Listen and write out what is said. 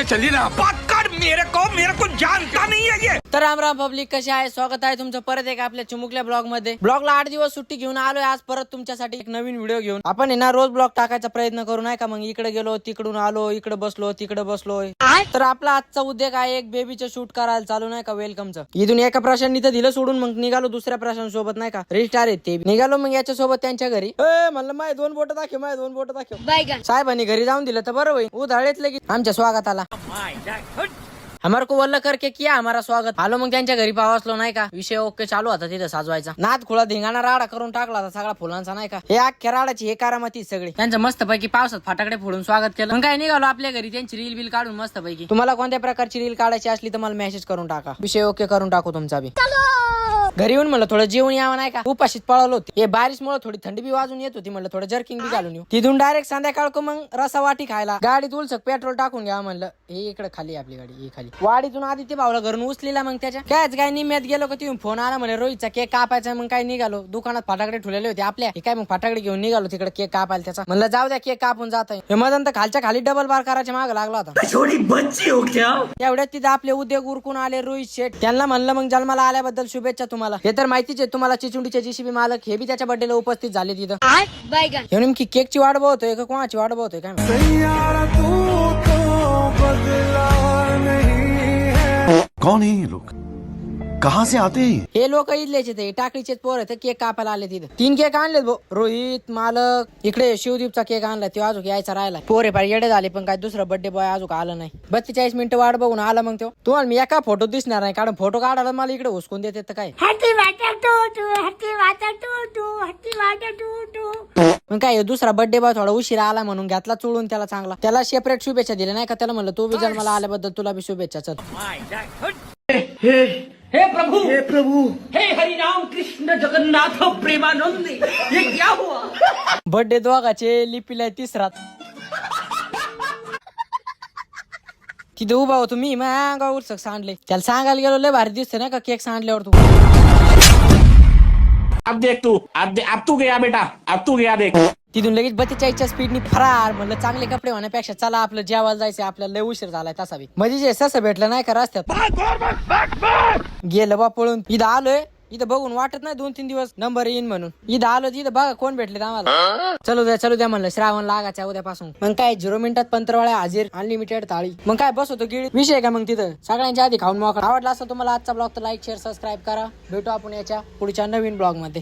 अरे चलिए ना, बात कर मेरे को जानता नहीं है ये। तर राम पब्लिक, कसे आहे? स्वागत आहे तुमचं परत एक आपल्या चिमुकल्या ब्लॉग मध्ये. ब्लॉगला 8 दिवस सुट्टी घेऊन आलोय आज परत तुमच्यासाठी एक नवीन व्हिडिओ घेऊन. आपण आहे ना रोज ब्लॉग टाकायचा प्रयत्न करू, नाही का? मग इकडे गेलो, तिकडून आलो, इकडे बसलो, तिकडे बसलोय. तर आपला आजचा उद्योग आहे एक बेबीचं शूट करायला चालू, नाही का? वेलकमचं. इथून एका प्रशांनी तर दिलं सोडून, मग निघालो दुसऱ्या प्रशांसोबत, नाही का? रजिस्टार आहेत ते. निघालो मग याच्या सोबत त्यांच्या घरी. म्हणलं माझे 2 बोट दाखव, माझे 2 बोट दाखव. साहेबांनी घरी जाऊन दिलं तर बरं होईल. उधाळेत लगेच आमच्या स्वागताला हमारे को वल्ल करके किया हमारा स्वागत. आलो मग त्यांच्या घरी पावसलो, नाही का? विषय ओके चालू होता तिथं साजवायचा. नाद खुळा धिंगाणा राडा करून टाकला होता सगळा फुलांचा, नाही का? हे अख्ख्या राडाची हे कारामती सगळी. त्यांचं मस्त पैकी पावसात फाटाकडे फोडून स्वागत केलं. मग काय निघालो आपल्या घरी त्यांची रील बिल काढून मस्त पैकी. तुम्हाला कोणत्या प्रकारची रील काढायची असली तर मला मेसेज करून टाका, विषय ओके करून टाकू तुमचा बी. घरी येऊन म्हणलं थोडं जेवण यावं, नाही का? उपाशीत पळालो होते. हे बारिशमुळे थोडी थंडी बी वाजून येत होती. म्हणलं थोडं जर्किंग बी घालून येऊ. तिथून डायरेक्ट संध्याकाळ मग रसा वाटी खायला. गाडीत उलसक पेट्रोल टाकून घ्या म्हणलं. हे इकडे खाली आपली गाडी, ही खाली. वाडीतून आधी ते भावला घरून उचलीला. मग त्याच्या काय निम्यात गेलो का तिथून फोन आला म्हणे रोहितचा केक कापायचा. मग काय निघालो, दुकानात फटाकडे ठेवलेले होते आपल्या. हे काय मग फटाकडे घेऊन निघालो तिकडे केक कापायला त्याचा. म्हणलं जाऊ द्या केक कापून जात आहे. हे मदन तर खालच्या खाली डबल बार करायच्या माग लागला होता. एवढ्यात तिथे आपले उद्योग उरकून आले रोहित शेठ. त्यांना म्हणलं मग जन्माला आल्याबद्दल शुभेच्छा तुम्हाला. हे तर माहितीच आहे तुम्हाला, चिचुंडीचे जीसीबी मालक हे बी त्याच्या बर्थडेला उपस्थित झाले तिथं. हे नेमकी केकची वाट बघतोय का कोणाची वाट बघतोय काय? कौन है ये लोग, कहाँ से आते हैं? हे लोक इथलेचे ते टाकळीचेच पोर आहेत. केक कापायला आले तिथे. 3 केक आणलेत भाऊ. रोहित मालक, इकडे शिवदीपचा केक आणला, तो अजून यायचा राहिला. पोरे पार येडे झाले, पण काय दुसरं बर्थडे बॉय अजून आलं नाही. 42 मिनिटं वाट बघून आला. मग तो तुम्हाला मी एका फोटो दिसणार नाही, कारण फोटो काढायला मला इकडे हुसकून देते तर काय. मग काय दुसरा बर्थडे बॉय थोडा उशिरा आला म्हणून घेतला चोळून त्याला चांगला. त्याला सेपरेट शुभेच्छा दिल्या, नाही का? त्याला म्हणलं तू बी जन्माला आल्याबद्दल तुला बी शुभेच्छा. चल. हे प्रभु हे हरि राम कृष्ण जगन्नाथ प्रेमानंद, ये क्या हुआ? बर्थडे दोघाचे लिपीला तिसरा. तिथे उभा होतो मी, मग अंगावर सांडले. त्याला सांगायला गेलो लय भारी दिसते ना का केक सांडल्यावर तू. अब देख तू, अब तू गया बेटा, अब तू गया देख. तिथून लगेच 42च्या स्पीडनी फरार. म्हणलं चांगले कपडे होण्यापेक्षा चला आपलं जेवायला जायचं, आपल्याला लय उशीर झालाय तसा बी. म्हणजे ससं भेटलं नाही का रस्त्यात. गेलं बा पळून. इथं आलोय, इथं बघून वाटत नाही 2-3 दिवस नंबर येईन म्हणून. इथं आलो तिथं बघा कोण भेटले आम्हाला. चलू द्या म्हणलं, श्रावण लागायचा उद्यापासून. मग काय 0 मिनिटात 15 हाजीर, अनलिमिटेड थाळी. मग काय बसवतो गिळी विषय का मग तिथं सगळ्यांच्या आधी खाऊन मोकळा. आवडला असं तुम्हाला आजचा ब्लॉग तर लाईक शेअर सबस्क्राईब करा. भेटू आपण याच्या पुढच्या नवीन ब्लॉग मध्ये.